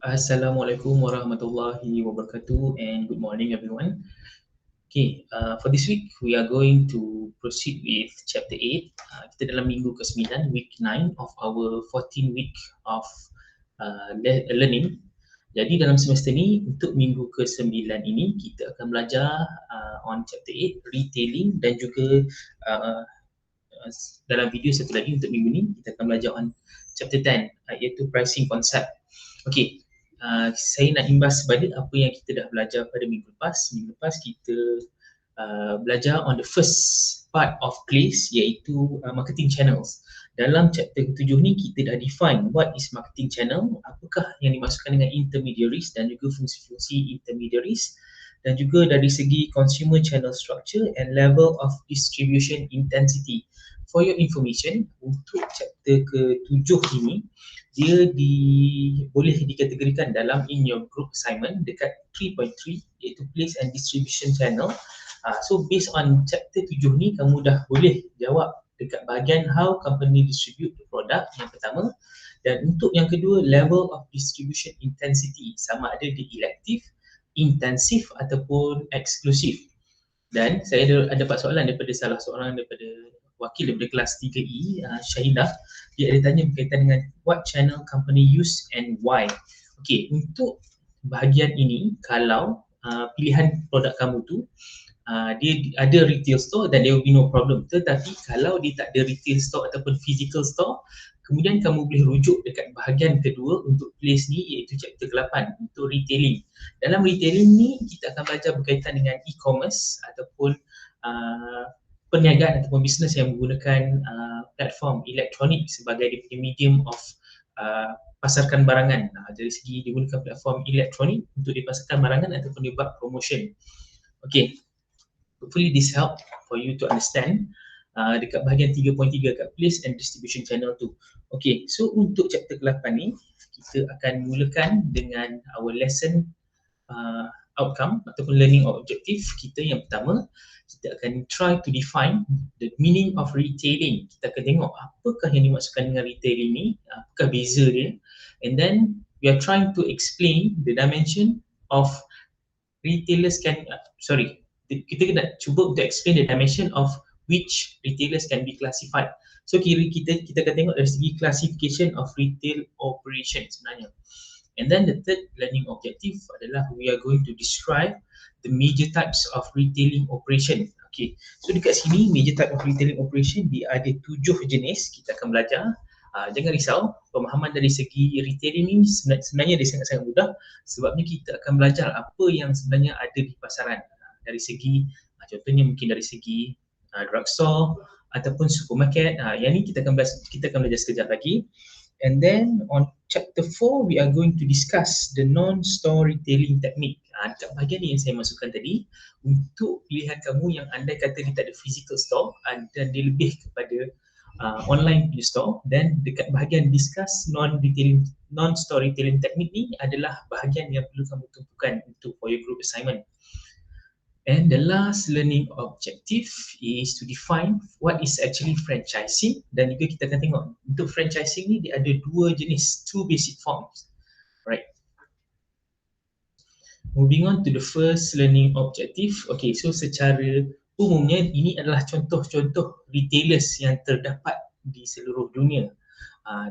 Assalamualaikum warahmatullahi wabarakatuh and good morning everyone. Okay, for this week we are going to proceed with chapter 8. Kita dalam minggu ke-9, week 9 of our 14 week of learning. Jadi dalam semester ni untuk minggu ke-9 ini kita akan belajar on chapter 8 retailing dan juga uh, dalam video satu lagi untuk minggu ni kita akan belajar on chapter 10 iaitu pricing concept. Okay, saya nak imbas balik apa yang kita dah belajar pada minggu lepas. Minggu lepas kita belajar on the first part of place iaitu marketing channels. Dalam chapter ke-7 ni kita dah define what is marketing channel, apakah yang dimaksudkan dengan intermediaries dan juga fungsi-fungsi intermediaries, dan juga dari segi consumer channel structure and level of distribution intensity. For your information, untuk chapter ke-7 ini dia boleh dikategorikan dalam in your group assignment dekat 3.3 iaitu place and distribution channel. So based on chapter 7 ni kamu dah boleh jawab dekat bahagian how company distribute the product yang pertama, dan untuk yang kedua level of distribution intensity sama ada dia elective, intensif ataupun eksklusif. Dan saya ada dapat soalan daripada salah seorang daripada wakil daripada kelas 3E, Syahidah. Dia ada tanya berkaitan dengan what channel company use and why. Okay, untuk bahagian ini kalau pilihan produk kamu tu dia ada retail store dan there will be no problem. Tetapi kalau dia tak ada retail store ataupun physical store, kemudian kamu boleh rujuk dekat bahagian kedua untuk place ni iaitu chapter ke-8 untuk retailing. Dalam retailing ni kita akan belajar berkaitan dengan e-commerce ataupun perniagaan ataupun bisnes yang menggunakan platform elektronik sebagai dia punya medium of pasarkan barangan. Dari segi dia gunakan platform elektronik untuk dipasarkan barangan ataupun dia buat promotion. Okay, hopefully this help for you to understand dekat bahagian 3.3 kat place and distribution channel tu. Okay, so untuk chapter ke-8 ni kita akan mulakan dengan our lesson outcome ataupun learning objective kita. Yang pertama, kita akan try to define the meaning of retailing. Kita akan tengok apakah yang dimaksudkan dengan retailing ni, apakah beza dia, and then we are trying to explain the dimension of retailers kita kena cuba untuk explain the dimension of which retailers can be classified. So kita akan tengok dari segi classification of retail operation sebenarnya. And then the third learning objective adalah we are going to describe the major types of retailing operation. Okay, so dekat sini major type of retailing operation dia ada 7 jenis kita akan belajar. Jangan risau, pemahaman dari segi retailing ni sebenarnya dia sangat-sangat mudah sebabnya kita akan belajar apa yang sebenarnya ada di pasaran. Dari segi contohnya mungkin dari segi drugstore ataupun supermarket. Yang ni kita akan belajar sekejap lagi. And then on chapter 4 we are going to discuss the non-store retailing technique. Dekat bahagian ni yang saya masukkan tadi untuk pilihan kamu yang andai kata dia tak ada physical store dan dia lebih kepada online punya store, dan dekat bahagian discuss non-store retailing technique ni adalah bahagian yang perlu kamu tumpukan untuk for your group assignment. And the last learning objective is to define what is actually franchising, dan juga kita akan tengok untuk franchising ni dia ada 2 jenis, 2 basic forms. Right. Moving on to the first learning objective. Okay, so secara umumnya ini adalah contoh-contoh retailers yang terdapat di seluruh dunia.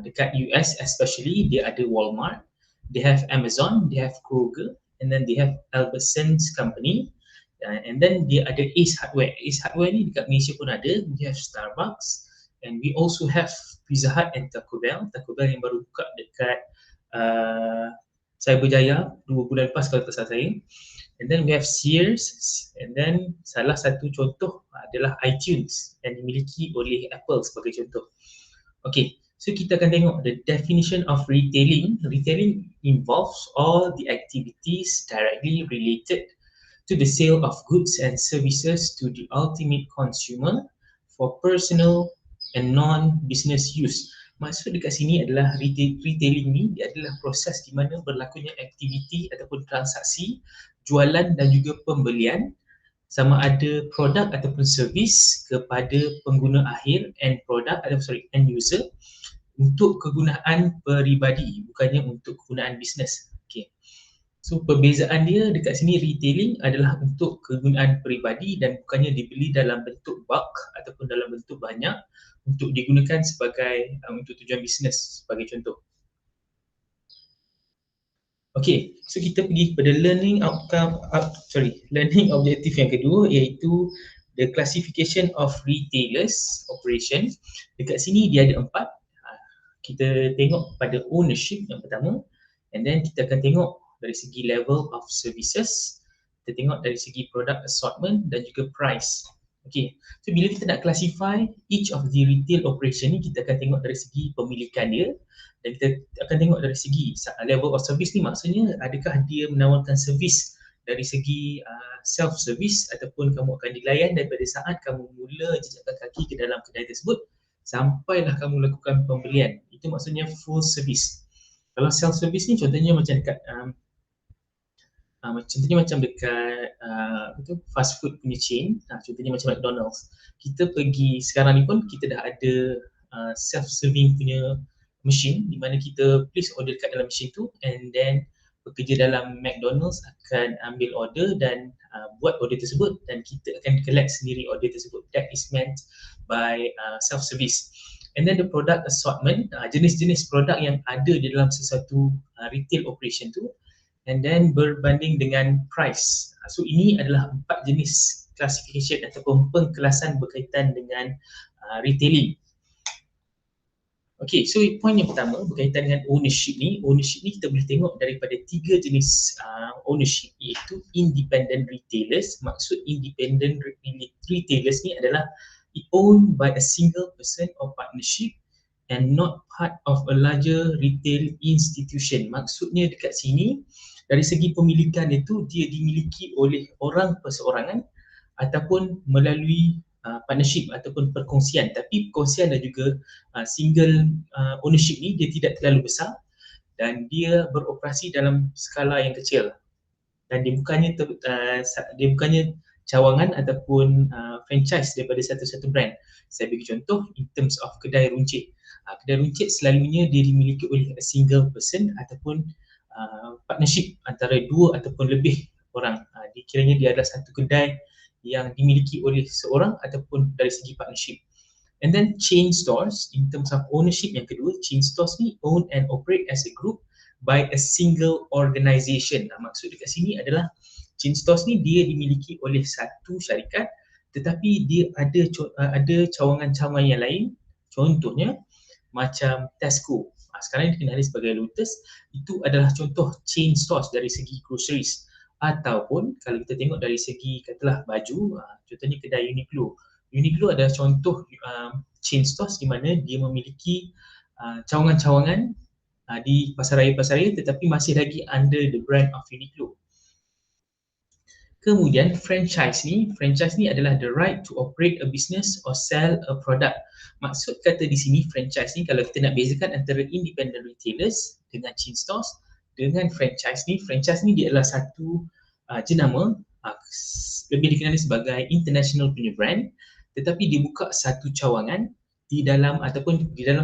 Dekat US especially dia ada Walmart, they have Amazon, they have Kroger, and then they have Albertsons company. And then dia ada Ace Hardware. Ace Hardware ni dekat Malaysia pun ada. We have Starbucks and we also have Pizza Hut and Taco Bell. Taco Bell yang baru buka dekat Cyberjaya 2 bulan lepas kalau tak salah saya. And then we have Sears, and then salah satu contoh adalah iTunes yang dimiliki oleh Apple sebagai contoh. Okay, so kita akan tengok the definition of retailing. Retailing involves all the activities directly related to the sale of goods and services to the ultimate consumer for personal and non-business use. Maksud dekat sini adalah retailing ni dia adalah proses di mana berlakunya aktiviti ataupun transaksi jualan dan juga pembelian sama ada produk ataupun servis kepada pengguna akhir end user untuk kegunaan peribadi, bukannya untuk kegunaan bisnes. Okay. So perbezaan dia dekat sini, retailing adalah untuk kegunaan peribadi dan bukannya dibeli dalam bentuk bulk ataupun dalam bentuk banyak untuk digunakan sebagai untuk tujuan bisnes sebagai contoh. Okay, so kita pergi kepada learning learning objective yang kedua, iaitu the classification of retailers operation. Dekat sini dia ada 4. Kita tengok pada ownership yang pertama, and then kita akan tengok dari segi level of services, kita tengok dari segi product assortment dan juga price. Okay, so bila kita nak classify each of the retail operation ni, kita akan tengok dari segi pemilikan dia, dan kita akan tengok dari segi level of service ni, maksudnya adakah dia menawarkan servis dari segi self-service ataupun kamu akan dilayan daripada saat kamu mula jejakkan kaki ke dalam kedai tersebut sampailah kamu lakukan pembelian. Itu maksudnya full service. Kalau self-service ni contohnya macam dekat fast food punya chain, contohnya macam McDonald's. Kita pergi sekarang ni pun kita dah ada self-serving punya machine di mana kita place order kat dalam machine tu, and then pekerja dalam McDonald's akan ambil order dan buat order tersebut, dan kita akan collect sendiri order tersebut. That is meant by self-service. And then the product assortment, jenis-jenis produk yang ada di dalam sesuatu retail operation tu, and then berbanding dengan price. So ini adalah 4 jenis classification ataupun pengkelasan berkaitan dengan retailing. Okay, so point yang pertama berkaitan dengan ownership ni. Ownership ni kita boleh tengok daripada 3 jenis ownership, iaitu independent retailers. Maksud independent retailers ni adalah owned by a single person or partnership and not part of a larger retail institution. Maksudnya dekat sini, dari segi pemilikan itu, dia dimiliki oleh orang perseorangan ataupun melalui partnership ataupun perkongsian. Tapi perkongsian dan juga single ownership ni dia tidak terlalu besar dan dia beroperasi dalam skala yang kecil, dan dia bukannya cawangan ataupun franchise daripada satu-satu brand. Saya bagi contoh in terms of kedai runcit. Kedai runcit selalunya dia dimiliki oleh a single person ataupun partnership antara 2 ataupun lebih orang. Dikiranya dia adalah satu kedai yang dimiliki oleh seorang ataupun dari segi partnership. And then chain stores, in terms of ownership yang kedua, chain stores ni own and operate as a group by a single organisation. Maksud dekat sini adalah chain stores ni dia dimiliki oleh satu syarikat, tetapi dia ada cawangan-cawangan yang lain. Contohnya macam Tesco, sekarang dikenali sebagai Lotus. Itu adalah contoh chain stores dari segi groceries. Ataupun kalau kita tengok dari segi katalah baju, contohnya kedai Uniqlo. Uniqlo adalah contoh chain stores di mana dia memiliki cawangan-cawangan di pasaraya-pasaraya, tetapi masih lagi under the brand of Uniqlo. Kemudian franchise ni adalah the right to operate a business or sell a product. Maksud kata di sini franchise ni, kalau kita nak bezakan antara independent retailers dengan chain stores dengan franchise ni dia adalah satu jenama, lebih dikenali sebagai international punya brand, tetapi dia buka satu cawangan di dalam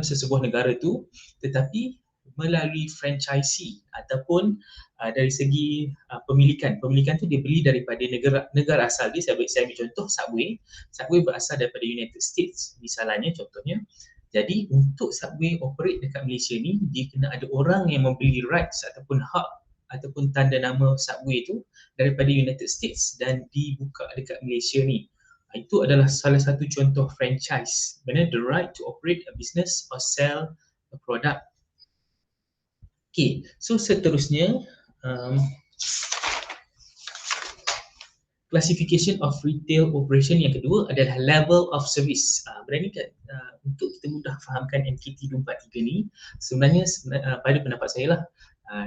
sesebuah negara tu, tetapi melalui franchisee ataupun dari segi pemilikan tu dia beli daripada negara asal dia. Saya ambil contoh Subway berasal daripada United States misalnya contohnya. Jadi untuk Subway operate dekat Malaysia ni, dia kena ada orang yang membeli rights ataupun hak ataupun tanda nama Subway tu daripada United States dan dibuka dekat Malaysia ni. Itu adalah salah satu contoh franchise, mana the right to operate a business or sell a product. Okay, so seterusnya classification of retail operation yang kedua adalah level of service. Berani kan untuk kita mudah fahamkan NKT 243 ni, sebenarnya pada pendapat saya lah,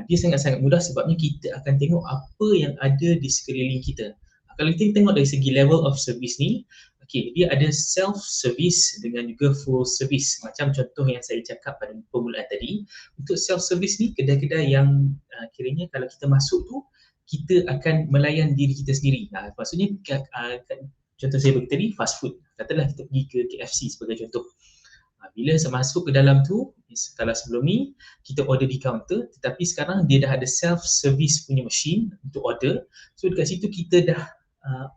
dia sangat-sangat mudah sebabnya kita akan tengok apa yang ada di sekeliling kita. Kalau kita tengok dari segi level of service ni, okay, dia ada self-service dengan juga full service. Macam contoh yang saya cakap pada permulaan tadi, untuk self-service ni kedai-kedai yang kiranya kalau kita masuk tu, kita akan melayan diri kita sendiri. Maksudnya contoh saya bagi tadi fast food. Katalah kita pergi ke KFC sebagai contoh. Bila saya masuk ke dalam tu, kalau sebelum ni kita order di counter, tetapi sekarang dia dah ada self-service punya machine untuk order. So dekat situ kita dah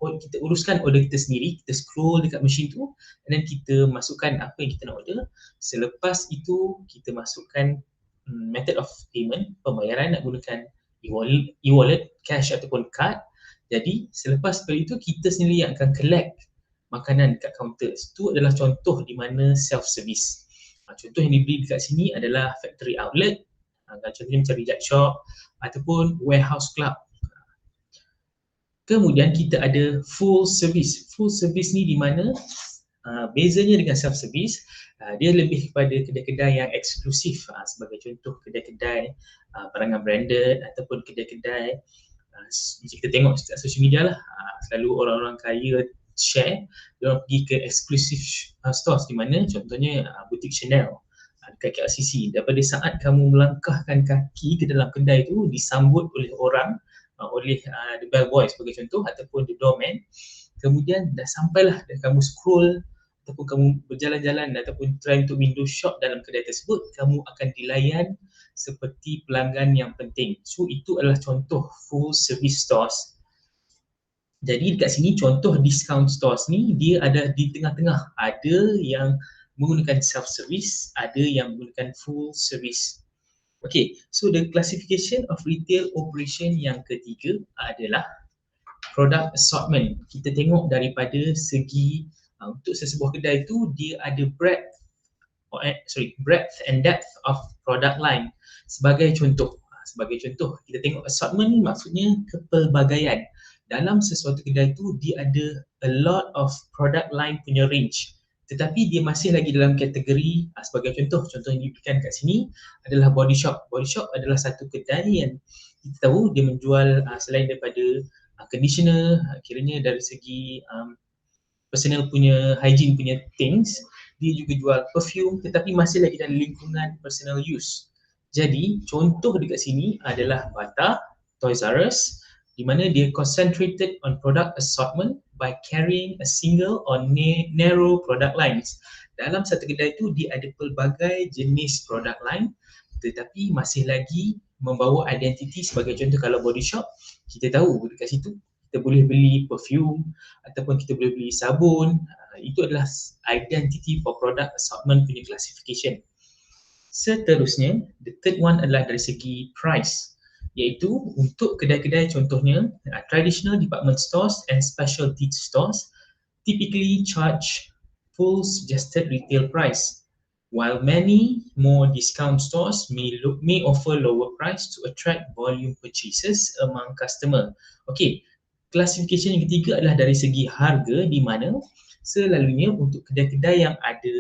kita uruskan order kita sendiri, kita scroll dekat machine tu dan kita masukkan apa yang kita nak order. Selepas itu kita masukkan method of payment, pembayaran nak gunakan e-wallet, cash ataupun card. Jadi selepas itu kita sendiri yang akan collect makanan dekat counter. Itu adalah contoh di mana self-service. Contoh yang diberi dekat sini adalah factory outlet, contohnya macam reject shop ataupun warehouse club. Kemudian kita ada full service. Full service ni di mana bezanya dengan self-service, dia lebih kepada kedai-kedai yang eksklusif. Sebagai contoh kedai-kedai barangan branded ataupun kedai-kedai kita tengok kat social media lah, selalu orang-orang kaya share, dia pergi ke exclusive stores di mana contohnya butik Chanel dekat KLCC. Daripada saat kamu melangkahkan kaki ke dalam kedai tu, disambut oleh orang, oleh the bellboy sebagai contoh ataupun the doorman. Kemudian dah sampailah dan kamu scroll ataupun kamu berjalan-jalan ataupun try untuk window shop dalam kedai tersebut, kamu akan dilayan seperti pelanggan yang penting. So itu adalah contoh full service stores. Jadi dekat sini contoh discount stores ni dia ada di tengah-tengah. Ada yang menggunakan self-service, ada yang menggunakan full service. Okay, so the classification of retail operation yang ketiga adalah product assortment. Kita tengok daripada segi untuk sesebuah kedai tu dia ada breadth and depth of product line. Sebagai contoh, kita tengok assortment ni maksudnya kepelbagaian. Dalam sesuatu kedai tu dia ada a lot of product line punya range, tetapi dia masih lagi dalam kategori sebagai contoh yang diberikan kat sini adalah body shop. Body shop adalah satu kedai yang kita tahu dia menjual selain daripada conditioner, kiranya dari segi personal punya hygiene punya things, dia juga jual perfume tetapi masih lagi dalam lingkungan personal use. Jadi contoh dekat sini adalah Bata, Toys R Us, di mana dia concentrated on product assortment by carrying a single or narrow product lines. Dalam satu kedai itu dia ada pelbagai jenis product line tetapi masih lagi membawa identiti. Sebagai contoh kalau body shop, kita tahu dekat situ kita boleh beli perfume ataupun kita boleh beli sabun. Itu adalah identity for product assortment punya classification. Seterusnya, the third one adalah dari segi price, iaitu untuk kedai-kedai contohnya traditional department stores and specialty stores typically charge full suggested retail price, while many more discount stores may offer lower price to attract volume purchases among customer. Okay, classification yang ketiga adalah dari segi harga, di mana selalunya untuk kedai-kedai yang ada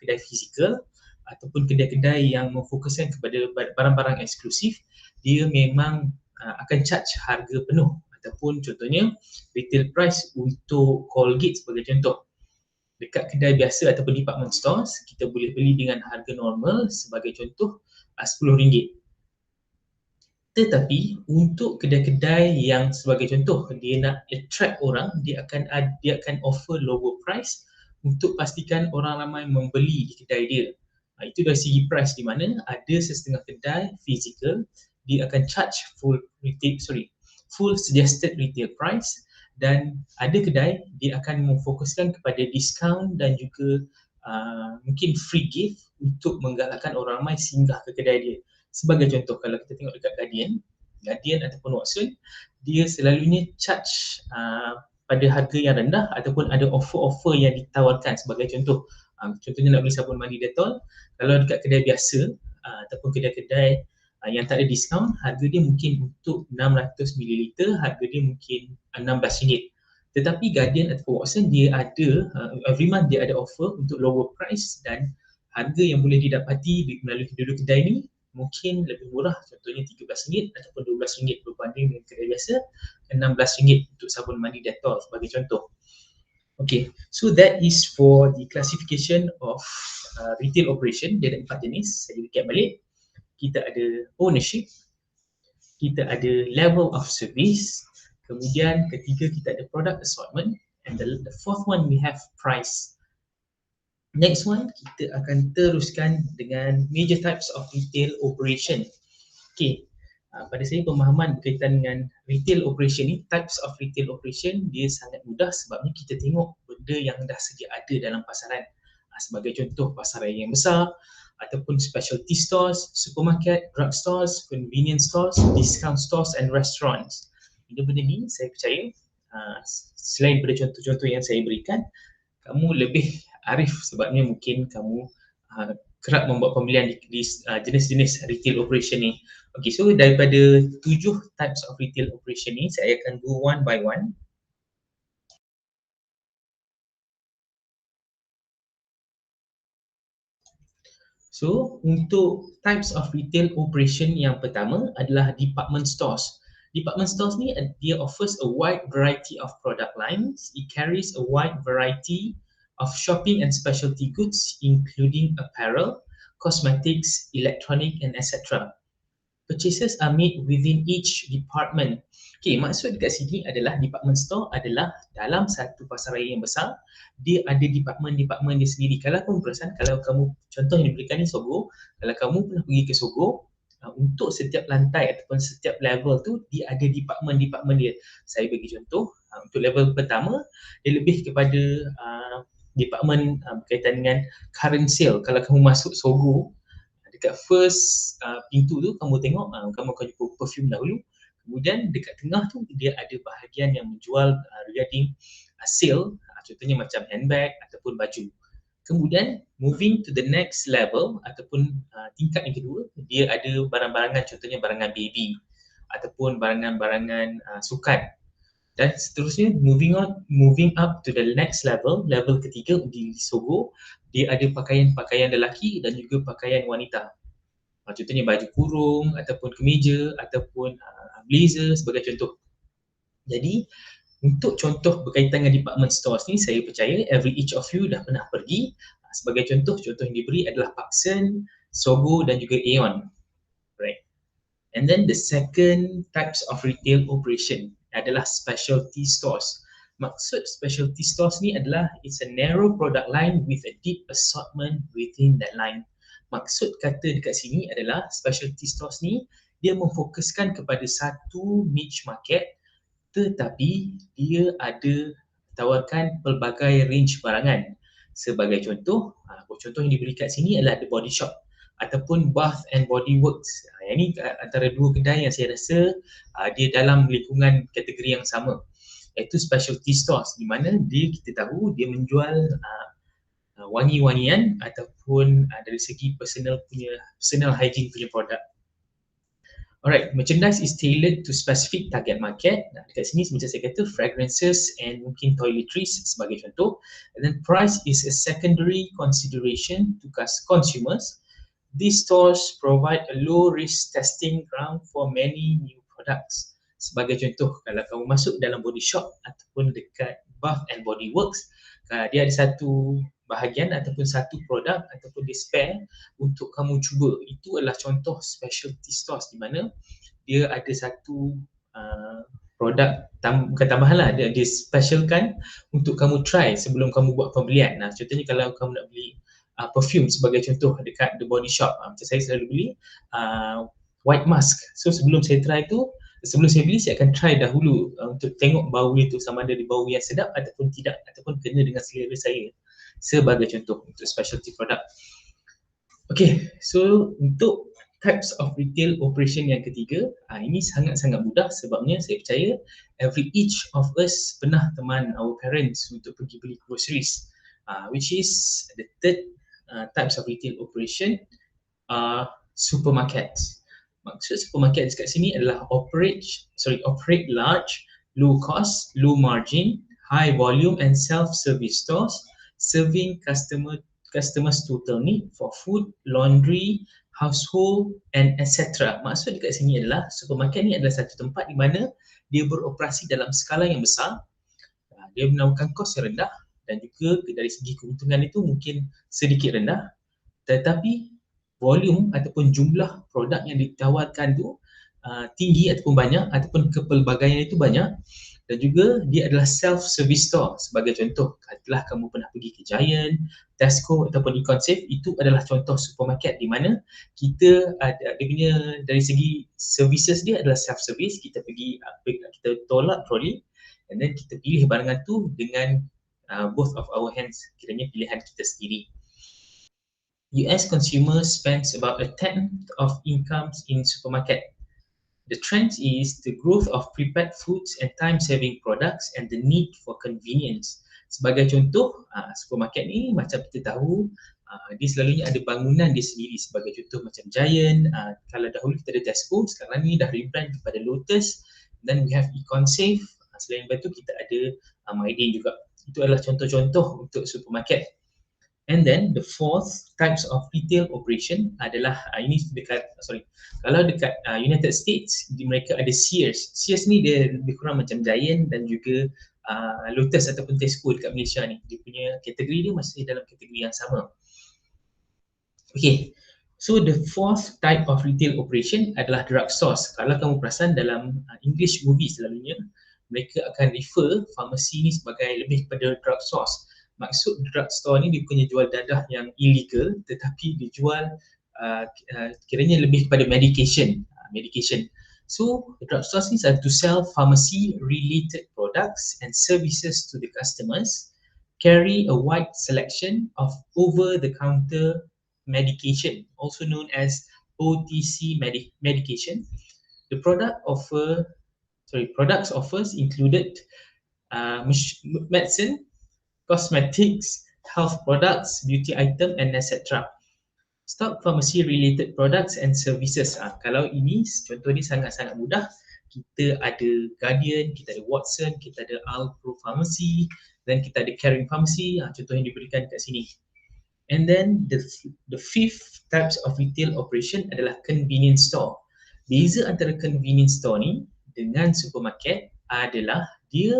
kedai fizikal ataupun kedai-kedai yang memfokuskan kepada barang-barang eksklusif, dia memang akan charge harga penuh ataupun contohnya retail price untuk Colgate sebagai contoh. Dekat kedai biasa ataupun department stores, kita boleh beli dengan harga normal sebagai contoh RM10. Tetapi untuk kedai-kedai yang sebagai contoh dia nak attract orang, dia akan offer lower price untuk pastikan orang ramai membeli di kedai dia. Itu dari segi price, di mana ada setengah kedai physical dia akan charge full suggested retail price, dan ada kedai dia akan memfokuskan kepada discount dan juga mungkin free gift untuk menggalakkan orang ramai singgah ke kedai dia. Sebagai contoh, kalau kita tengok dekat Guardian ataupun Watson, dia selalunya charge pada harga yang rendah ataupun ada offer-offer yang ditawarkan. Sebagai contoh, contohnya nak beli sabun mandi Dettol, kalau dekat kedai biasa ataupun kedai-kedai yang tak ada diskaun, harga dia mungkin untuk 600ml, harga dia mungkin RM16. Tetapi Guardian ataupun Watson dia ada every month dia ada offer untuk lower price, dan harga yang boleh didapati melalui kedua-dua kedai ni mungkin lebih murah, contohnya RM13 ataupun RM12 berbanding dengan kedai biasa RM16 untuk sabun mandi Dettol sebagai contoh. Okay, so that is for the classification of retail operation. Dia ada 4 jenis. Saya recap balik. Kita ada ownership, kita ada level of service, kemudian ketiga kita ada product assortment, and the fourth one we have price. Next one, kita akan teruskan dengan major types of retail operation. Okay, pada saya pemahaman berkaitan dengan retail operation ni, types of retail operation dia sangat mudah sebabnya kita tengok benda yang dah sedia ada dalam pasaran. Sebagai contoh, pasaran yang besar ataupun specialty stores, supermarket, drug stores, convenience stores, discount stores and restaurants. Benda-benda ni saya percaya selain daripada contoh-contoh yang saya berikan, kamu lebih arif sebabnya mungkin kamu kerap membuat pembelian di jenis-jenis retail operation ni. Okay, so daripada 7 types of retail operation ni, saya akan go one by one. So, untuk types of retail operation yang pertama adalah department stores. Department stores ni, dia offers a wide variety of product lines. It carries a wide variety of shopping and specialty goods including apparel, cosmetics, electronic and etc. Purchases are made within each department. Okay, maksud dekat sini adalah department store adalah dalam satu pasaraya yang besar, dia ada department-department dia sendiri. Kalau kamu perasan, kalau kamu, contoh yang diberikan ni Sogo, kalau kamu pernah pergi ke Sogo, untuk setiap lantai ataupun setiap level tu, dia ada department-department dia. Saya bagi contoh, untuk level pertama, dia lebih kepada department berkaitan dengan current sale. Kalau kamu masuk Sogo, dekat first pintu tu kamu tengok kamu akan jumpa perfume dahulu, kemudian dekat tengah tu dia ada bahagian yang menjual regarding sale, contohnya macam handbag ataupun baju. Kemudian moving to the next level ataupun tingkat yang kedua, dia ada barang-barangan, contohnya barangan baby ataupun barangan-barangan sukan. Dan seterusnya moving up to the next level, level ketiga di Sogo, dia ada pakaian-pakaian lelaki dan juga pakaian wanita. Contohnya baju kurung ataupun kemeja ataupun blazer sebagai contoh. Jadi untuk contoh berkaitan dengan department stores ni, saya percaya each of you dah pernah pergi. Sebagai contoh yang diberi adalah Parkson, Sogo dan juga Aeon. Right. And then the second types of retail operation adalah specialty stores. Maksud specialty stores ni adalah it's a narrow product line with a deep assortment within that line. Maksud kata dekat sini adalah specialty stores ni dia memfokuskan kepada satu niche market, tetapi dia ada tawarkan pelbagai range barangan. Sebagai contoh, contoh yang diberi kat sini adalah The Body Shop ataupun Bath and Body Works. Yang ni antara dua kedai yang saya rasa dia dalam lingkungan kategori yang sama, iaitu specialty stores, di mana dia kita tahu dia menjual wangi-wangian ataupun dari segi personal hygiene punya produk. Alright, merchandise is tailored to specific target market. Dekat sini macam saya kata fragrances and mungkin toiletries sebagai contoh. And then price is a secondary consideration to consumers. These stores provide a low risk testing ground for many new products. Sebagai contoh, kalau kamu masuk dalam body shop ataupun dekat Bath and Body Works, dia ada satu bahagian ataupun satu produk ataupun dia spare untuk kamu cuba. Itu adalah contoh specialty stores di mana dia ada satu produk bukan tambahan lah, dia specialkan untuk kamu try sebelum kamu buat pembelian. Contohnya kalau kamu nak beli perfume sebagai contoh dekat The Body Shop, macam saya selalu beli white mask. So sebelum saya beli, saya akan try dahulu untuk tengok bau itu sama ada di bau yang sedap ataupun tidak, ataupun kena dengan selera saya, sebagai contoh untuk specialty product. Okay, so untuk types of retail operation yang ketiga, ini sangat-sangat mudah sebabnya saya percaya each of us pernah teman our parents untuk pergi beli groceries, which is the third types of retail operation, supermarkets. Maksud supermarket dekat sini adalah operate large, low cost, low margin, high volume and self-service stores serving customers total need for food, laundry, household and etc. Maksud dekat sini adalah supermarket ni adalah satu tempat di mana dia beroperasi dalam skala yang besar, dia menawarkan kos yang rendah dan juga dari segi keuntungan itu mungkin sedikit rendah, tetapi volume ataupun jumlah produk yang ditawarkan tu tinggi ataupun banyak, ataupun kepelbagaian itu banyak, Dan juga dia adalah self-service store. Sebagai contoh, katakanlah kamu pernah pergi ke Giant, Tesco ataupun Econsafe, itu adalah contoh supermarket di mana kita ada, dia punya dari segi services dia adalah self-service. Kita pergi, kita tolak trolley and then kita pilih barangan tu dengan both of our hands, kiranya pilihan kita sendiri. US consumers spends about a tenth of incomes in supermarket. The trend is the growth of prepared foods and time-saving products and the need for convenience. Sebagai contoh, supermarket ni macam kita tahu, dia selalunya ada bangunan dia sendiri. Sebagai contoh macam Giant, kalau dahulu kita ada Tesco, sekarang ni dah rebrand kepada Lotus. Then we have Econsafe. Selain itu kita ada Mydin juga. Itu adalah contoh-contoh untuk supermarket. And then the fourth types of retail operation adalah ini kalau dekat United States mereka ada Sears. Sears ni dia lebih kurang macam Giant dan juga Lotus ataupun Tesco dekat Malaysia ni. Dia punya kategori dia masih dalam kategori yang sama. Okay, so the fourth type of retail operation adalah drugstores. Kalau kamu perasan dalam English movie selalunya mereka akan refer pharmacy ni sebagai lebih kepada drugstores. Maksud drugstore ni dia punya jual dadah yang illegal tetapi dia jual kiranya lebih kepada medication. So the drugstores ni are to sell pharmacy related products and services to the customers, carry a wide selection of over the counter medication, also known as OTC medication. The products offers included medicine, cosmetics, health products, beauty item and etc. Stock pharmacy related products and services. Kalau ini contoh ni sangat-sangat mudah. Kita ada Guardian, kita ada Watson, kita ada Alpro Pharmacy, dan kita ada Caring Pharmacy. Contoh yang diberikan kat sini. And then the fifth types of retail operation adalah convenience store. Beza antara convenience store ni dengan supermarket adalah dia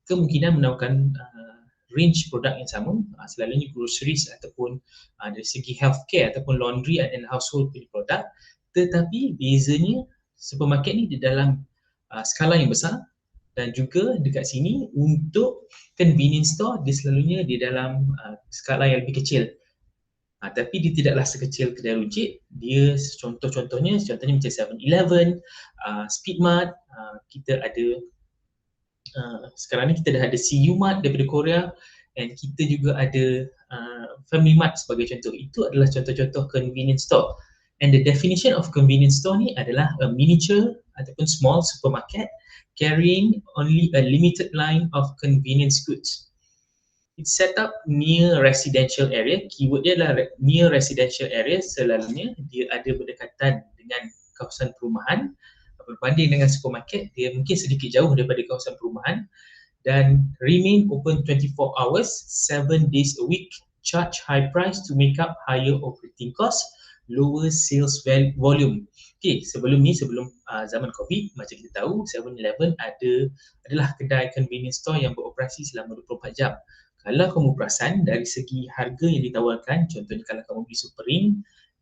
kemungkinan menawarkan range produk yang sama, selalunya groceries ataupun dari segi healthcare ataupun laundry and household produk, tetapi bezanya supermarket ni di dalam skala yang besar dan juga dekat sini untuk convenience store dia selalunya di dalam skala yang lebih kecil. Tapi dia tidaklah sekecil kedai runcit, dia contohnya macam 7-Eleven, Speedmart, kita ada sekarang ni kita dah ada CU Mart daripada Korea dan kita juga ada Family Mart sebagai contoh. Itu adalah contoh-contoh convenience store. And the definition of convenience store ni adalah a miniature ataupun small supermarket carrying only a limited line of convenience goods. It's set up near residential area. Keyword dia adalah near residential area, selalunya dia ada berdekatan dengan kawasan perumahan. Berbanding dengan supermarket, dia mungkin sedikit jauh daripada kawasan perumahan dan remain open 24 hours, 7 days a week, charge high price to make up higher operating cost, lower sales volume. Okay, sebelum zaman COVID, macam kita tahu 7-Eleven adalah kedai convenience store yang beroperasi selama 24 jam. Kalau kamu perasan dari segi harga yang ditawarkan, contohnya kalau kamu beli Supering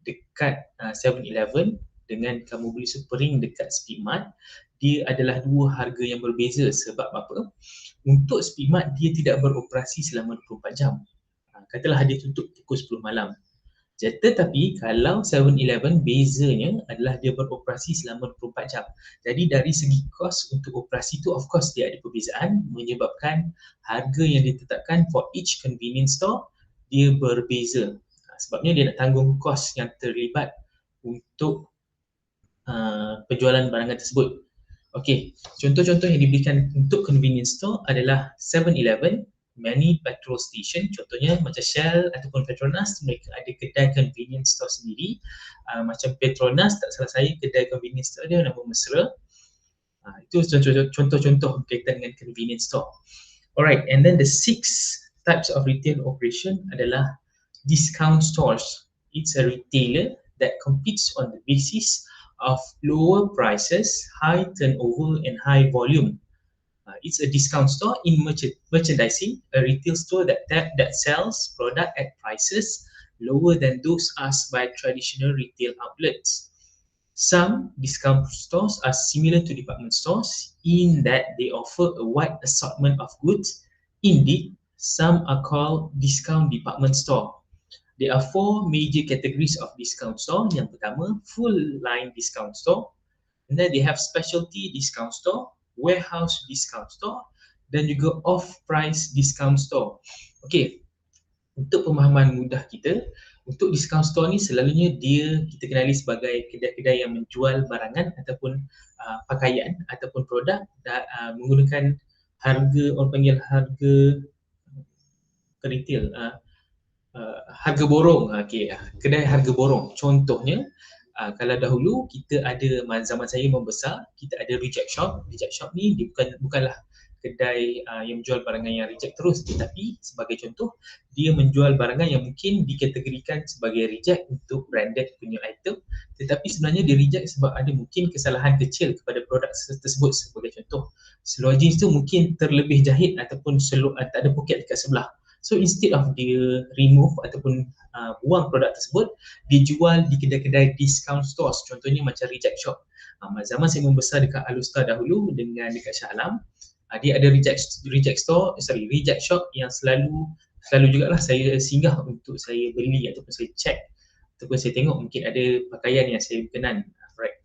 dekat 7-Eleven dengan kamu beli Supering dekat Speedmart, dia adalah dua harga yang berbeza. Sebab apa? Untuk Speedmart, dia tidak beroperasi selama 24 jam. Katalah dia tutup pukul 10 malam. Tetapi kalau 7-Eleven, bezanya adalah dia beroperasi selama 24 jam. Jadi dari segi kos untuk operasi tu, of course dia ada perbezaan, menyebabkan harga yang ditetapkan for each convenience store dia berbeza. Sebabnya dia nak tanggung kos yang terlibat untuk penjualan barangan tersebut. Okey, contoh-contoh yang diberikan untuk convenience store adalah 7-Eleven, many petrol station, contohnya macam Shell ataupun Petronas, mereka ada kedai convenience store sendiri. Macam Petronas, tak salah saya, kedai convenience store dia nama Mesra. Itu contoh-contoh berkaitan dengan convenience store. Alright, and then the six types of retail operation adalah discount stores. It's a retailer that competes on the basis of lower prices, high turnover and high volume. It's a discount store in merchandising, a retail store that sells product at prices lower than those asked by traditional retail outlets. Some discount stores are similar to department stores in that they offer a wide assortment of goods. Indeed, some are called discount department store. There are four major categories of discount store. Yang pertama, full line discount store. And then they have specialty discount store, warehouse discount store, dan juga off-price discount store. Okay, untuk pemahaman mudah kita, untuk discount store ni selalunya kita kenali sebagai kedai-kedai yang menjual barangan ataupun pakaian ataupun produk menggunakan harga, orang panggil harga retail, harga borong. Kedai harga borong. Contohnya, kalau dahulu kita ada, zaman saya membesar, kita ada reject shop. Reject shop ni dia bukanlah kedai yang menjual barangan yang reject terus, tetapi sebagai contoh, dia menjual barangan yang mungkin dikategorikan sebagai reject untuk branded punya item, tetapi sebenarnya dia reject sebab ada mungkin kesalahan kecil kepada produk tersebut. Sebagai contoh, seluar jeans tu mungkin terlebih jahit ataupun tak ada poket dekat sebelah. So instead of dia remove ataupun buang produk tersebut, dia jual di kedai-kedai discount stores, contohnya macam reject shop. Zaman saya membesar dekat Alustar dahulu dengan dekat Shah Alam, dia ada reject shop yang selalu jugalah saya singgah untuk saya beli ataupun saya check ataupun saya tengok mungkin ada pakaian yang saya berkenan. Right.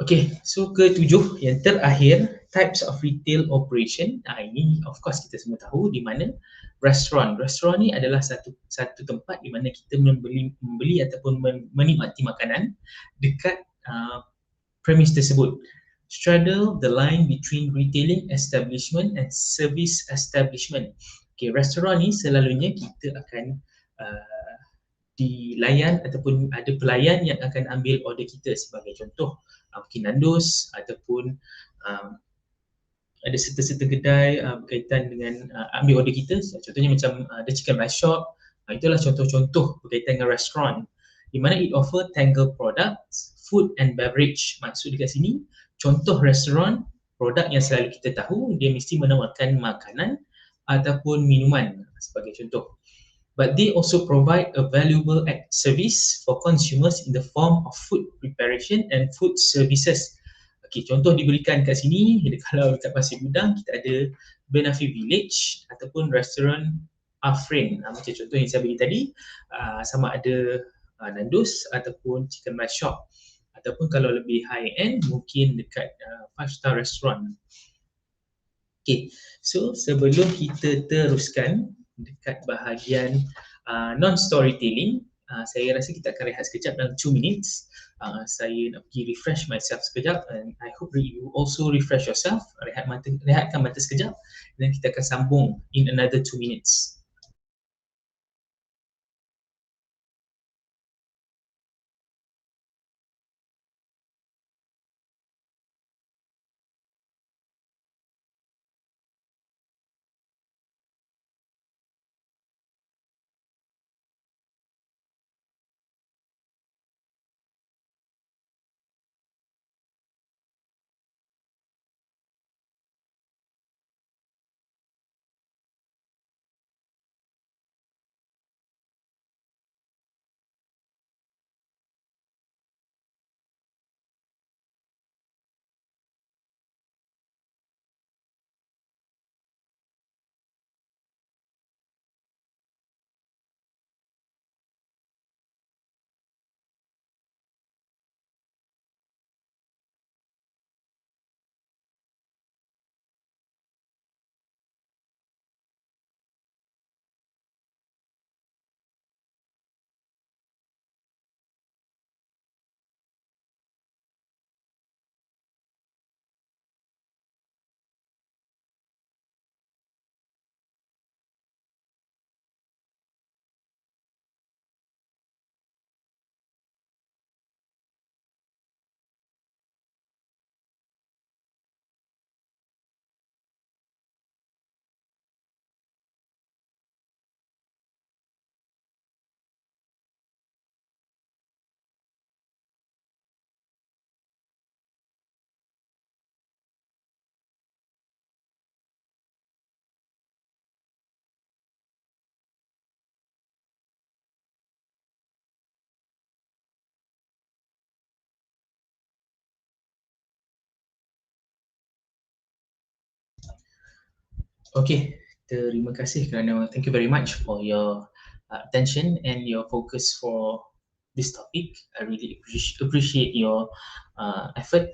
Okay, so ketujuh, yang terakhir, types of retail operation. Ini of course kita semua tahu, di mana restoran. Restoran ni adalah satu tempat di mana kita membeli ataupun menikmati makanan dekat premise tersebut. Straddle the line between retailing establishment and service establishment. Okay, restoran ni selalunya kita akan dilayan ataupun ada pelayan yang akan ambil order kita. Sebagai contoh, mungkin Nandos ataupun ada serta-serta kedai berkaitan dengan ambil order kita. Contohnya macam The Chicken Rice Shop. Itulah contoh-contoh berkaitan dengan restoran, di mana it offer tangled products, food and beverage. Maksud dekat sini, contoh restoran, produk yang selalu kita tahu, dia mesti menawarkan makanan ataupun minuman sebagai contoh. But they also provide a valuable service for consumers in the form of food preparation and food services. Okay, contoh diberikan kat sini, kalau dekat Pasir Gudang kita ada Benafi Village ataupun restoran Afrin. Macam contoh yang saya bagi tadi, sama ada Nandos ataupun Chicken Rice Shop. Ataupun kalau lebih high end, mungkin dekat 5-star restaurant. Okay, so sebelum kita teruskan dekat bahagian non-storytelling, saya rasa kita akan rehat sekejap dalam 2 minutes. Saya nak pergi refresh myself sekejap, and I hope you also refresh yourself. Rehatkan mata sekejap, dan kita akan sambung in another 2 minutes. Okay, terima kasih kerana thank you very much for your attention and your focus for this topic. I really appreciate your effort.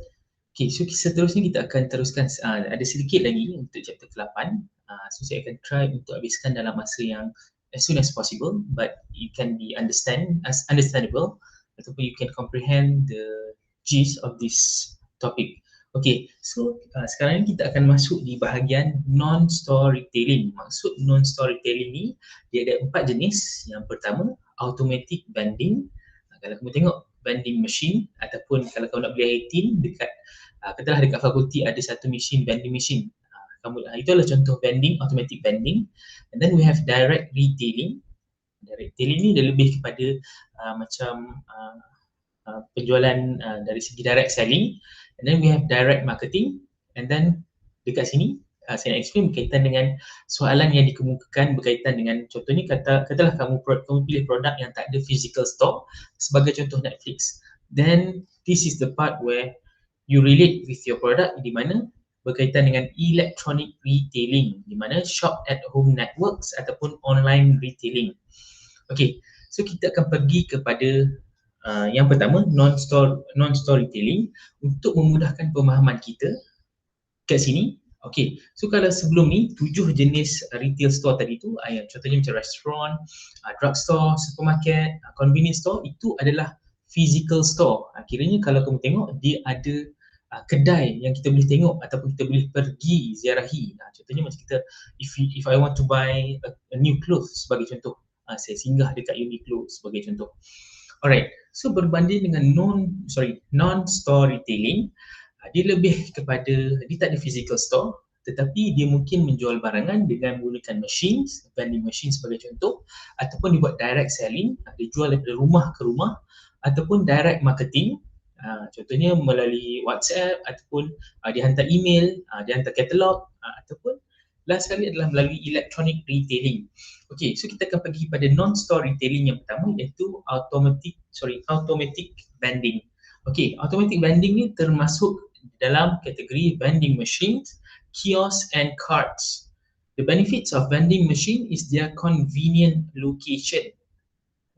Okay, so seterusnya kita akan teruskan ada sedikit lagi untuk chapter ke-8. So saya akan try untuk habiskan dalam masa yang as soon as possible, but you can be understandable ataupun you can comprehend the gist of this topic. Okay, so sekarang ni kita akan masuk di bahagian non-storytelling. Maksud non-storytelling ni, dia ada 4 jenis. Yang pertama, automatic vending. Kalau kamu tengok vending machine ataupun kalau kamu nak beli item dekat, katalah dekat fakulti ada satu mesin, vending machine. Itu adalah contoh vending, automatic vending. And then we have direct retailing. Direct retailing ni dia lebih kepada macam penjualan dari segi direct selling. And then we have direct marketing, and then dekat sini saya nak explain berkaitan dengan soalan yang dikemukakan berkaitan dengan contohnya katalah kamu pilih produk yang tak ada physical store sebagai contoh Netflix. Then this is the part where you relate with your product di mana berkaitan dengan electronic retailing di mana shop at home networks ataupun online retailing. Okay, so kita akan pergi kepada yang pertama non-storytelling untuk memudahkan pemahaman kita kat sini. Okay, so kalau sebelum ni 7 jenis retail store tadi tu, contohnya macam restoran, drugstore, supermarket, convenience store, itu adalah physical store. Kiranya kalau kamu tengok dia ada kedai yang kita boleh tengok ataupun kita boleh pergi ziarahi. Contohnya macam kita if I want to buy a new clothes sebagai contoh, saya singgah dekat Uniqlo sebagai contoh. Alright, so berbanding dengan non-store retailing, dia lebih kepada, dia tak ada physical store tetapi dia mungkin menjual barangan dengan menggunakan machines, vending machine sebagai contoh, ataupun dibuat direct selling, dia jual daripada rumah ke rumah, ataupun direct marketing, contohnya melalui WhatsApp ataupun dia hantar email, dia hantar katalog, ataupun last sekali adalah melalui electronic retailing. Okay, so kita akan pergi pada non-store retailing yang pertama iaitu automatic vending. Okay, automatic vending ni termasuk dalam kategori vending machines, kiosks and carts. The benefits of vending machine is their convenient location,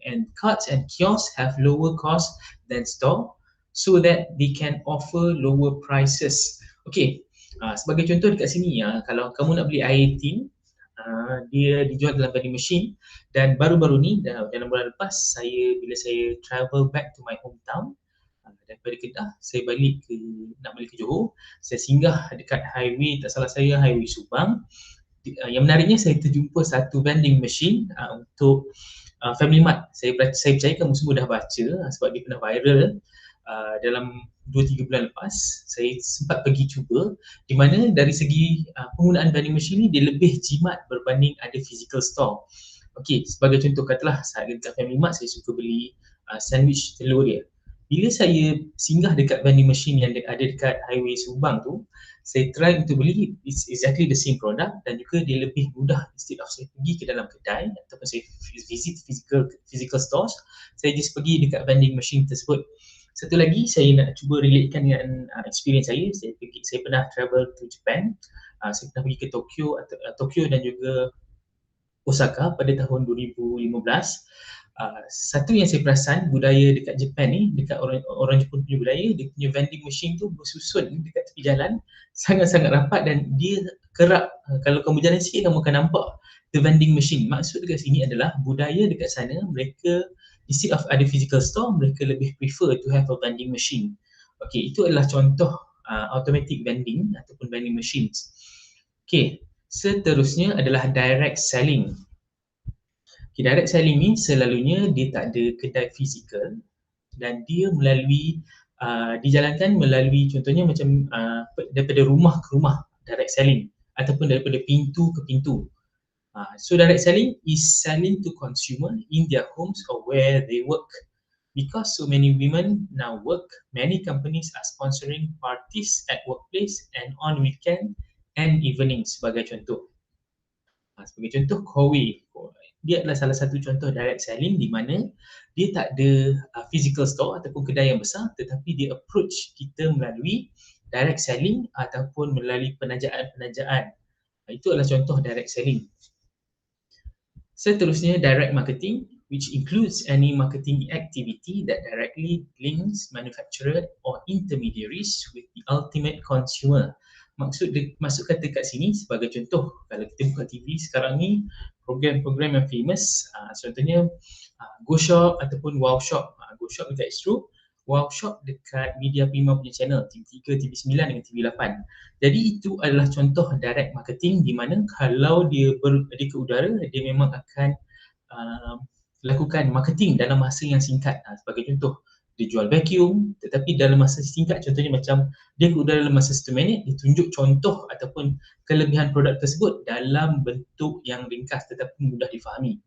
and carts and kiosks have lower cost than store so that they can offer lower prices. Okay, sebagai contoh dekat sini kalau kamu nak beli air tin, dia dijual dalam vending machine dan baru-baru ni dalam bulan lepas bila saya travel back to my hometown daripada Kedah, saya nak balik ke Johor, saya singgah dekat highway, tak salah saya highway Subang. Yang menariknya saya terjumpa satu vending machine untuk Family Mart. Saya percaya kamu semua dah baca sebab dia pernah viral dalam 2-3 bulan lepas. Saya sempat pergi cuba di mana dari segi penggunaan vending machine ni dia lebih jimat berbanding ada physical store. Okey, sebagai contoh katalah saya dekat Family Mart saya suka beli sandwich telur dia. Bila saya singgah dekat vending machine yang ada dekat highway Subang tu, saya try untuk beli exactly the same product dan juga dia lebih mudah. Instead of saya pergi ke dalam kedai ataupun saya visit physical stores, saya just pergi dekat vending machine tersebut. Satu lagi saya nak cuba relatekan dengan experience saya. Saya pernah travel to Japan. Saya pernah pergi ke Tokyo dan juga Osaka pada tahun 2015. Satu yang saya perasan budaya dekat Japan ni, dekat orang Jepun punya budaya, dia punya vending machine tu bersusun dekat tepi jalan sangat-sangat rapat dan dia kerap, kalau kamu jalan sikit kamu akan nampak the vending machine. Maksud dekat sini adalah budaya dekat sana mereka instead of ada physical store, mereka lebih prefer to have a vending machine. Okay, itu adalah contoh automatic vending ataupun vending machines. Okay, seterusnya adalah direct selling. Okay, direct selling ni selalunya dia tak ada kedai fizikal dan dia dijalankan melalui contohnya macam daripada rumah ke rumah, direct selling, ataupun daripada pintu ke pintu. So direct selling is selling to consumer in their homes or where they work. Because so many women now work, many companies are sponsoring parties at workplace and on weekend and evenings sebagai contoh. Sebagai contoh, Huawei. Dia adalah salah satu contoh direct selling di mana dia tak ada physical store ataupun kedai yang besar, tetapi dia approach kita melalui direct selling ataupun melalui penajaan-penajaan Itu adalah contoh direct selling. Seterusnya, direct marketing, which includes any marketing activity that directly links manufacturer or intermediaries with the ultimate consumer. Masukkan dekat sini sebagai contoh, kalau kita buka TV sekarang ni, program-program yang famous, contohnya Go Shop ataupun Wow Shop. Go Shop dekat Astro, Wow Shop dekat Media Prima punya channel, TV3, TV9 dengan TV8. Jadi itu adalah contoh direct marketing di mana kalau dia ke udara, dia memang akan lakukan marketing dalam masa yang singkat. Sebagai contoh, dia jual vacuum tetapi dalam masa singkat, contohnya macam dia ke udara dalam masa 1 minit, dia tunjuk contoh ataupun kelebihan produk tersebut dalam bentuk yang ringkas tetapi mudah difahami.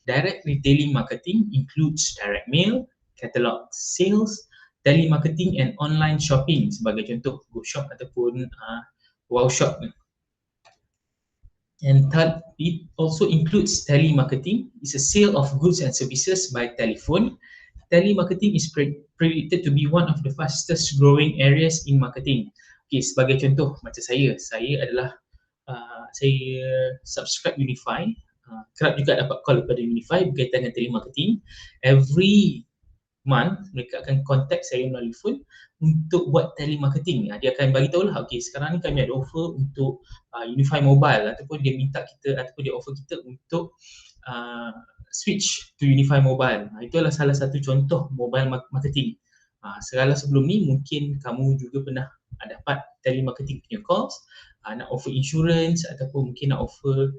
Direct retailing marketing includes direct mail, catalog sales, telemarketing and online shopping sebagai contoh Go Shop ataupun Wow Shop. And it also includes telemarketing. It's a sale of goods and services by telephone. Telemarketing is predicted to be one of the fastest growing areas in marketing. Okay, sebagai contoh macam saya adalah saya subscribe Unify. Kerap juga dapat call daripada Unify berkaitan dengan telemarketing. Every month mereka akan contact saya melalui phone untuk buat telemarketing. Dia akan bagi tahu lah, okay, sekarang ni kami ada offer untuk Unify Mobile, ataupun dia minta kita, ataupun dia offer kita untuk switch to Unify Mobile. Itu adalah salah satu contoh mobile marketing. Segala sebelum ni mungkin kamu juga pernah dapat telemarketing punya calls, nak offer insurance ataupun mungkin nak offer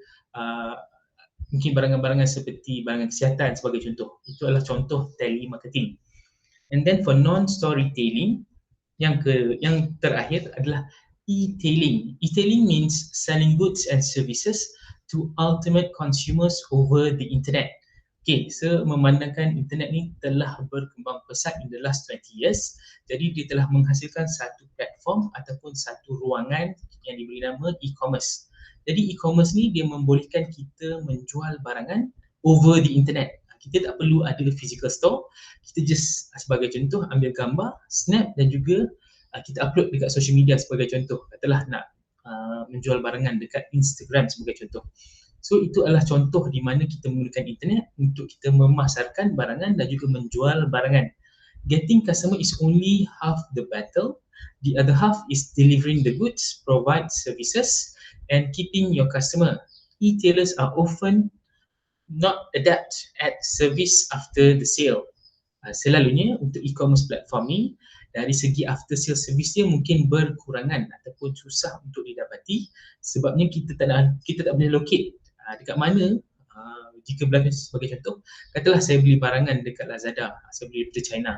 mungkin barangan-barangan seperti barangan kesihatan sebagai contoh. Itu adalah contoh telemarketing. And then for non-store retailing, yang terakhir adalah e-tailing. E-tailing means selling goods and services to ultimate consumers over the internet. Okay, so memandangkan internet ni telah berkembang pesat in the last 20 years. Jadi dia telah menghasilkan satu platform ataupun satu ruangan yang diberi nama e-commerce. Jadi e-commerce ni dia membolehkan kita menjual barangan over the internet. Kita tak perlu ada physical store. Kita just sebagai contoh ambil gambar, snap dan juga kita upload dekat social media sebagai contoh. Katalah nak menjual barangan dekat Instagram sebagai contoh. So itu adalah contoh di mana kita menggunakan internet untuk kita memasarkan barangan dan juga menjual barangan. Getting customer is only half the battle. The other half is delivering the goods, provide services and keeping your customer. E-tailers are often not adept at service after the sale. Selalunya untuk e-commerce platform ni, dari segi after sale service dia mungkin berkurangan ataupun susah untuk didapati sebabnya kita tak boleh locate dekat mana. Jika berlaku sebagai contoh, katalah saya beli barangan dekat Lazada, saya beli daripada China,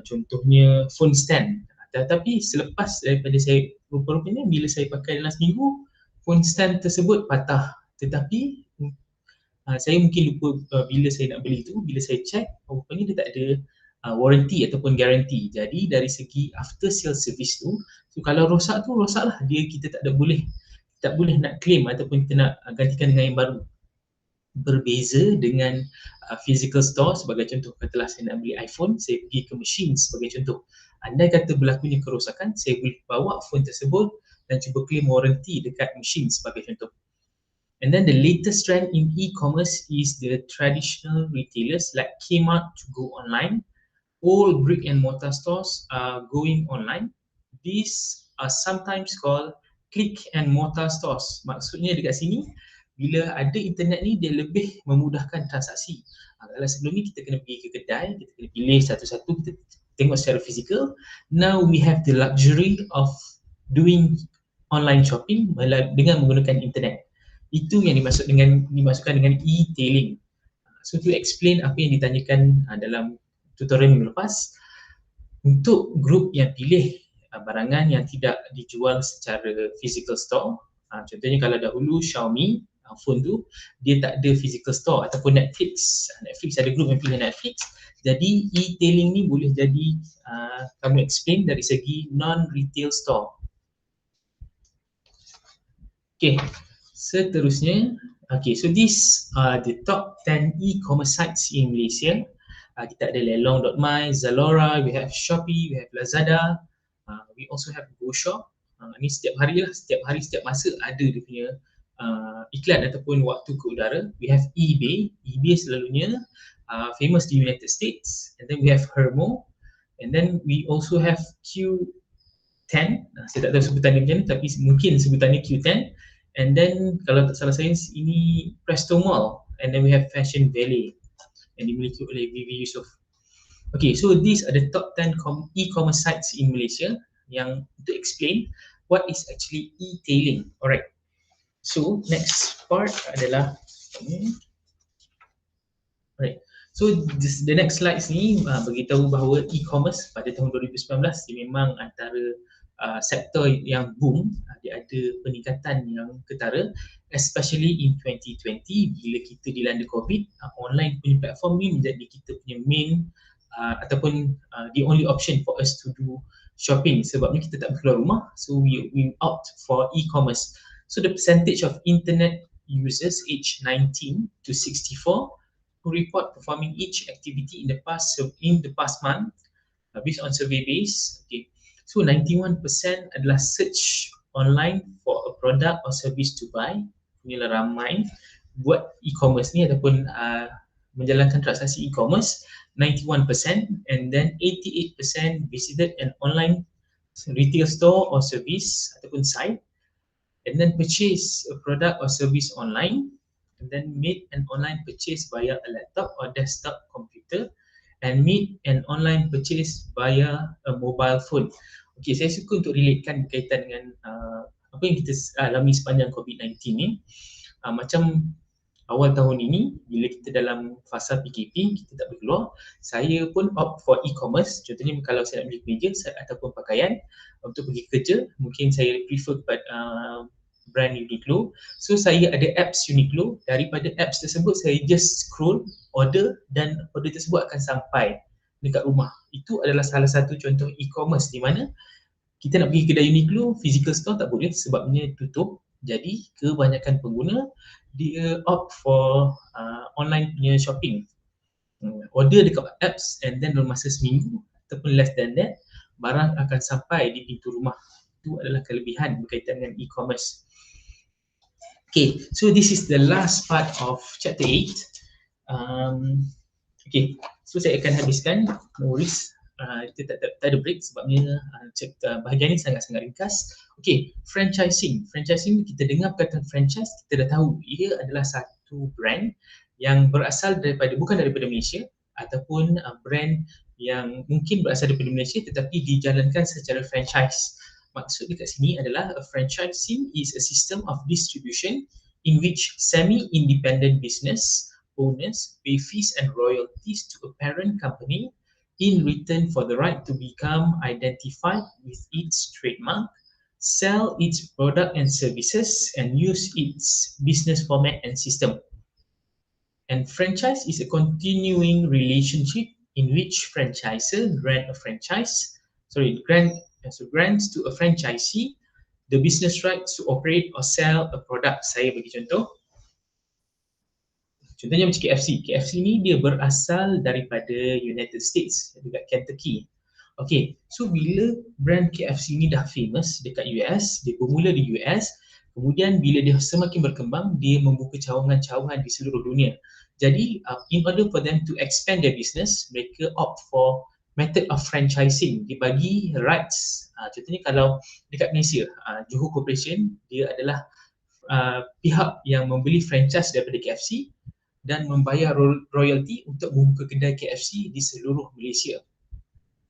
contohnya phone stand, tetapi selepas daripada saya, rupa-rupanya bila saya pakai dalam seminggu, phone stand tersebut patah, tetapi saya mungkin lupa bila saya nak beli tu, bila saya check, rupanya dia tak ada warranty ataupun guarantee. Jadi dari segi after sale service tu, kalau rosak tu rosaklah, dia kita tak boleh nak claim ataupun kita nak gantikan dengan yang baru. Berbeza dengan physical store, sebagai contoh katalah saya nak beli iPhone, saya pergi ke machine sebagai contoh. Andai kata berlakunya kerosakan, saya boleh bawa phone tersebut dan cuba claim warranty dekat machine sebagai contoh. And then the latest trend in e-commerce is the traditional retailers like Kmart to go online. All brick and mortar stores are going online. These are sometimes called click and mortar stores. Maksudnya dekat sini, bila ada internet ni, dia lebih memudahkan transaksi. Kalau sebelum ni kita kena pergi ke kedai, kita kena pilih satu-satu, kita tengok secara fizikal. Now we have the luxury of doing online shopping dengan menggunakan internet. Itu yang dimasukkan dengan e-tailing. So to explain apa yang ditanyakan dalam tutorial minggu lepas, untuk grup yang pilih barangan yang tidak dijual secara physical store, contohnya kalau dahulu Xiaomi phone tu dia tak ada physical store, ataupun Netflix ada grup yang pilih Netflix, jadi e-tailing ni boleh jadi kamu explain dari segi non-retail store. Okay, seterusnya, okay, so these are the top 10 e-commerce sites in Malaysia. Kita ada Lelong.my, Zalora, we have Shopee, we have Lazada, we also have Go Shop, Ni setiap hari lah, setiap hari, setiap masa ada dia punya iklan ataupun waktu ke udara. We have eBay. eBay selalunya famous di United States. And then we have Hermo. And then we also have Q10. Saya tak tahu sebutannya macam ni, tapi mungkin sebutannya Q10. And then kalau tak salah saya, ini Presto Mall. And then we have Fashion Valley yang dimiliki oleh Vivi Yusof. Okay, so these are the top 10 e-commerce sites in Malaysia yang to explain what is actually e-tailing. Alright, so next part adalah alright, so the next slides ni beritahu bahawa e-commerce pada tahun 2019 dia memang antara sektor yang boom. Dia ada peningkatan yang ketara, especially in 2020 bila kita dilanda COVID. Online punya platform ni menjadi kita punya main ataupun the only option for us to do shopping, sebabnya kita tak keluar rumah, so we opt for e-commerce. So the percentage of internet users aged 19 to 64 who report performing each activity in the past month based on survey base. Okay, so 91% adalah search online for a product or service to buy. Inilah ramai buat e-commerce ni ataupun menjalankan transaksi e-commerce, 91%, and then 88% visited an online retail store or service ataupun site, and then purchase a product or service online, and then made an online purchase via a laptop or desktop computer, and made an online purchase via a mobile phone. Okay, saya suka untuk relatekan berkaitan dengan apa yang kita alami sepanjang COVID-19 ni. Macam awal tahun ini, bila kita dalam fasa PKP, kita tak boleh keluar, saya pun opt for e-commerce. Contohnya kalau saya nak beli kemeja ataupun pakaian untuk pergi kerja, mungkin saya prefer kepada brand Uniqlo. So saya ada apps Uniqlo, daripada apps tersebut saya just scroll, order, dan order tersebut akan sampai dekat rumah. Itu adalah salah satu contoh e-commerce di mana kita nak pergi kedai Uniqlo, physical store tak boleh sebabnya tutup. Jadi kebanyakan pengguna dia opt for online punya shopping. Order dekat apps and then dalam masa seminggu ataupun less than that, barang akan sampai di pintu rumah. Itu adalah kelebihan berkaitan dengan e-commerce. Okay, so this is the last part of chapter 8. Okay, so saya akan habiskan, no worries. Kita tak ada break sebabnya bahagian ini sangat-sangat ringkas. Okay, franchising. Franchising, kita dengar perkataan franchise, kita dah tahu ia adalah satu brand yang berasal bukan daripada Malaysia, ataupun brand yang mungkin berasal daripada Malaysia tetapi dijalankan secara franchise. Maksud dekat sini adalah a franchising is a system of distribution in which semi-independent business owners pay fees and royalties to a parent company in return for the right to become identified with its trademark, sell its product and services, and use its business format and system. And franchise is a continuing relationship in which franchisor grants to a franchisee the business rights to operate or sell a product. Saya bagi contoh. Contohnya macam KFC. KFC ni dia berasal daripada United States, dekat Kentucky. Okay, so bila brand KFC ni dah famous dekat US, dia bermula di US, kemudian bila dia semakin berkembang, dia membuka cawangan-cawangan di seluruh dunia. Jadi, in order for them to expand their business, mereka opt for method of franchising. Dibagi rights. Contohnya kalau dekat Malaysia, Johor Corporation, dia adalah pihak yang membeli franchise daripada KFC dan membayar royalty untuk membuka kedai KFC di seluruh Malaysia.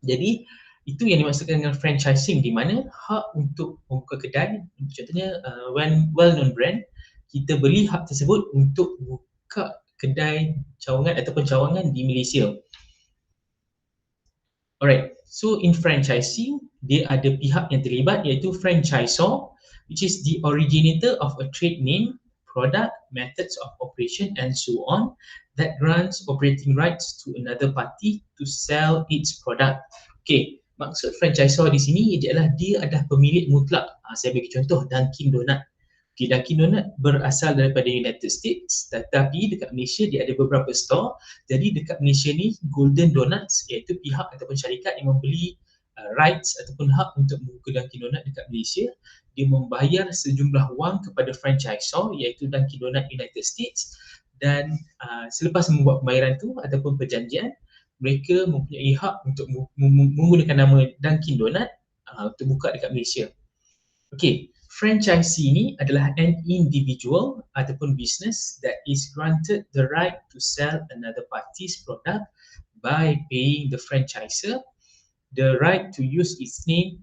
Jadi itu yang dimaksudkan dengan franchising, di mana hak untuk membuka kedai, contohnya well-known brand, kita beli hak tersebut untuk buka kedai cawangan ataupun cawangan di Malaysia. Alright, so in franchising, dia ada pihak yang terlibat iaitu franchisor, which is the originator of a trade name, product, methods of operation, and so on, that grants operating rights to another party to sell its product. Okay, maksud franchisor di sini adalah dia adalah pemilik mutlak. Saya bagi contoh Dunkin Donut. Okay, Dunkin Donut berasal daripada United States, tetapi dekat Malaysia dia ada beberapa store. Jadi dekat Malaysia ni Golden Donuts, iaitu pihak ataupun syarikat yang membeli rights ataupun hak untuk membuka Dunkin Donut dekat Malaysia. Dia membayar sejumlah wang kepada franchisor iaitu Dunkin Donut United States, dan selepas membuat pembayaran tu ataupun perjanjian, mereka mempunyai hak untuk menggunakan nama Dunkin Donut untuk buka dekat Malaysia. Okey, franchisee ni adalah an individual ataupun business that is granted the right to sell another party's product by paying the franchisor the right to use its name,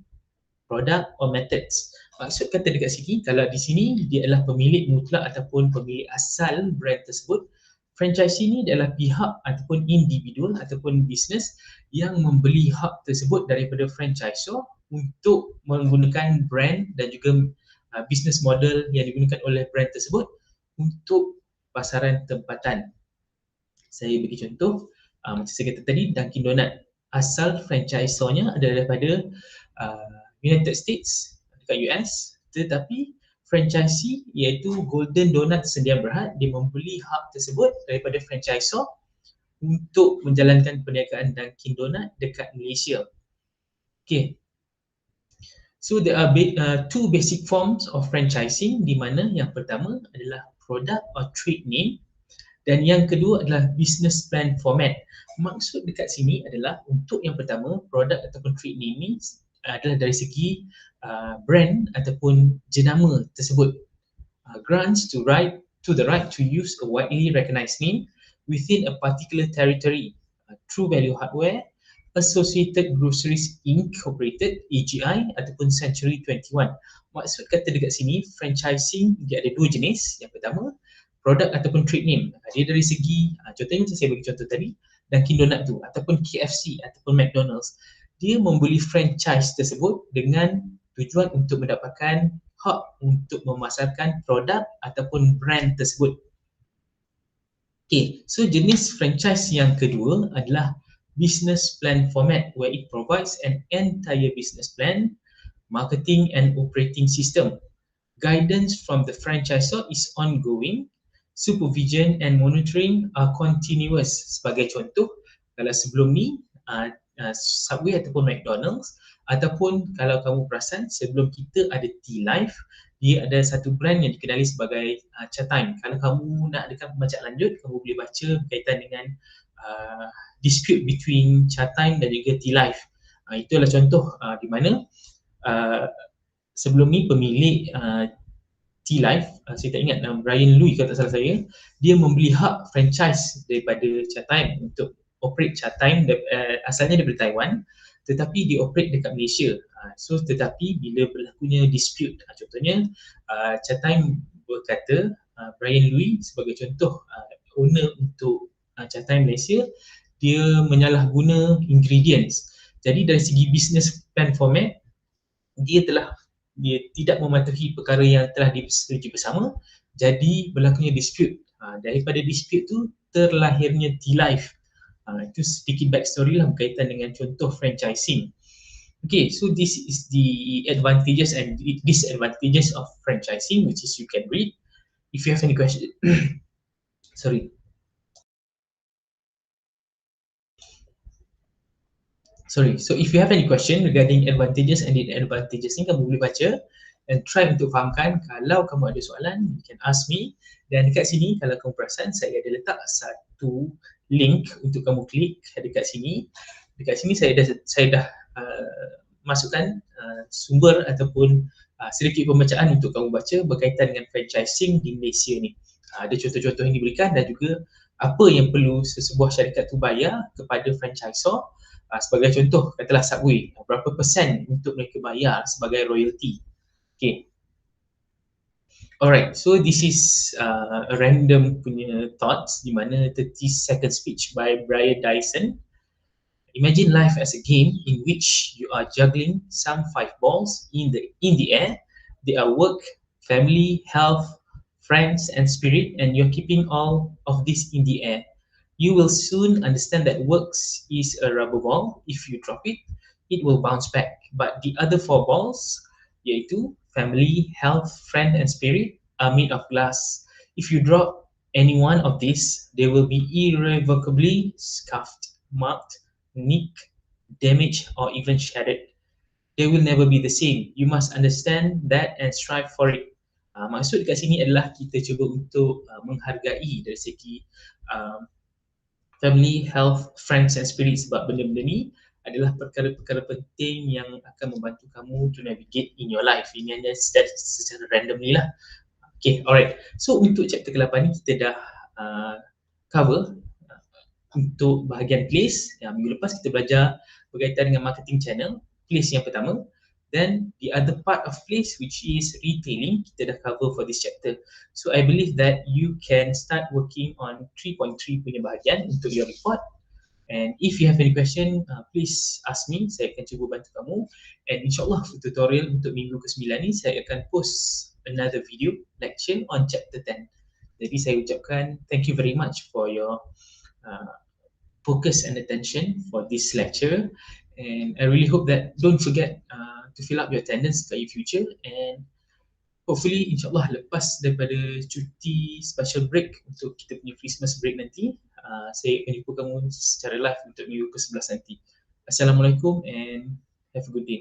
product or methods. Maksud kata dekat sini, kalau di sini dia adalah pemilik mutlak ataupun pemilik asal brand tersebut, franchisee ni adalah pihak ataupun individual ataupun business yang membeli hak tersebut daripada franchisor untuk menggunakan brand dan juga business model yang digunakan oleh brand tersebut untuk pasaran tempatan. Saya bagi contoh, macam saya kata tadi, Dunkin Donut asal franchisornya adalah daripada United States dekat US, tetapi franchisee iaitu Golden Donut Sdn Bhd, dia membeli hak tersebut daripada franchisor untuk menjalankan perniagaan Dunkin Donut dekat Malaysia. Okay. So there are two basic forms of franchising, di mana yang pertama adalah product or trade name dan yang kedua adalah business plan format. Maksud dekat sini adalah untuk yang pertama, produk ataupun trade name ni adalah dari segi brand ataupun jenama tersebut. Grants to the right to use a widely recognized name within a particular territory. True Value Hardware, Associated Groceries Incorporated, AGI ataupun Century 21. Maksud kata dekat sini, franchising dia ada dua jenis. Yang pertama, produk ataupun trade name. Dia dari segi, contohnya macam saya bagi contoh tadi, Dunkin Donut tu ataupun KFC ataupun McDonald's, dia membeli franchise tersebut dengan tujuan untuk mendapatkan hak untuk memasarkan produk ataupun brand tersebut. Okay, so jenis franchise yang kedua adalah business plan format, where it provides an entire business plan, marketing and operating system. Guidance from the franchisor is ongoing. Supervision and monitoring are continuous. Sebagai contoh, kalau sebelum ni Subway ataupun McDonald's, ataupun kalau kamu perasan sebelum kita ada T-Life, dia ada satu brand yang dikenali sebagai Chatime. Kalau kamu nak dekat pembacaan lanjut, kamu boleh baca berkaitan dengan dispute between Chatime dan juga T-Life. Itu adalah contoh di mana sebelum ni pemilik T-Life, saya tak ingat Brian Lui kalau tak salah saya, dia membeli hak franchise daripada Chatime untuk operate Chatime, asalnya daripada Taiwan, tetapi dia operate dekat Malaysia. So tetapi bila berlakunya dispute, contohnya Chatime berkata, Brian Lui sebagai contoh owner untuk Chatime Malaysia, dia menyalahguna ingredients. Jadi dari segi business plan format, dia tidak mematuhi perkara yang telah disetujui bersama, jadi berlakunya dispute. Daripada dispute tu terlahirnya T-Life. Itu sedikit backstory lah berkaitan dengan contoh franchising. Okay, so this is the advantages and disadvantages of franchising, which is you can read. If you have any question, sorry. So if you have any question regarding advantages and disadvantages ni, kamu boleh baca and try untuk fahamkan. Kalau kamu ada soalan, you can ask me. Dan dekat sini, kalau kamu perasan, saya ada letak satu link untuk kamu klik dekat sini. Dekat sini saya dah masukkan sumber ataupun sedikit pembacaan untuk kamu baca berkaitan dengan franchising di Malaysia ni. Ada contoh-contoh yang diberikan dan juga apa yang perlu sesebuah syarikat tu bayar kepada franchisor. Sebagai contoh, katalah Subway, berapa persen untuk mereka bayar sebagai royalty. Okay. Alright, so this is a random punya thoughts di mana 30-second speech by Brian Dyson. Imagine life as a game in which you are juggling some 5 balls in the air. They are work, family, health, friends, and spirit, and you're keeping all of this in the air. You will soon understand that works is a rubber ball. If you drop it, it will bounce back. But the other 4 balls, yaitu family, health, friend, and spirit, are made of glass. If you drop any one of these, they will be irrevocably scuffed, marked, nicked, damaged or even shattered. They will never be the same. You must understand that and strive for it. Maksud dekat sini adalah kita cuba untuk menghargai dari segi uh, family, health, friends and spirit, sebab benda-benda ni adalah perkara-perkara penting yang akan membantu kamu to navigate in your life. Ini hanya secara randomly lah. Okay, alright. So untuk chapter ke-8 ni kita dah cover untuk bahagian place. Minggu lepas kita belajar berkaitan dengan marketing channel, place yang pertama. Then the other part of place, which is retailing, kita dah cover for this chapter. So I believe that you can start working on 3.3 punya bahagian untuk your report. And if you have any question, please ask me. Saya akan cuba bantu kamu. And insyaAllah tutorial untuk minggu ke-9 ni saya akan post another video lecture on chapter 10. Jadi saya ucapkan thank you very much for your focus and attention for this lecture. And I really hope that don't forget to fill up your attendance for your future. And hopefully insyaAllah lepas daripada cuti special break untuk kita punya Christmas break nanti, saya akan jumpa kamu secara live untuk minggu ke-11 nanti. Assalamualaikum and have a good day.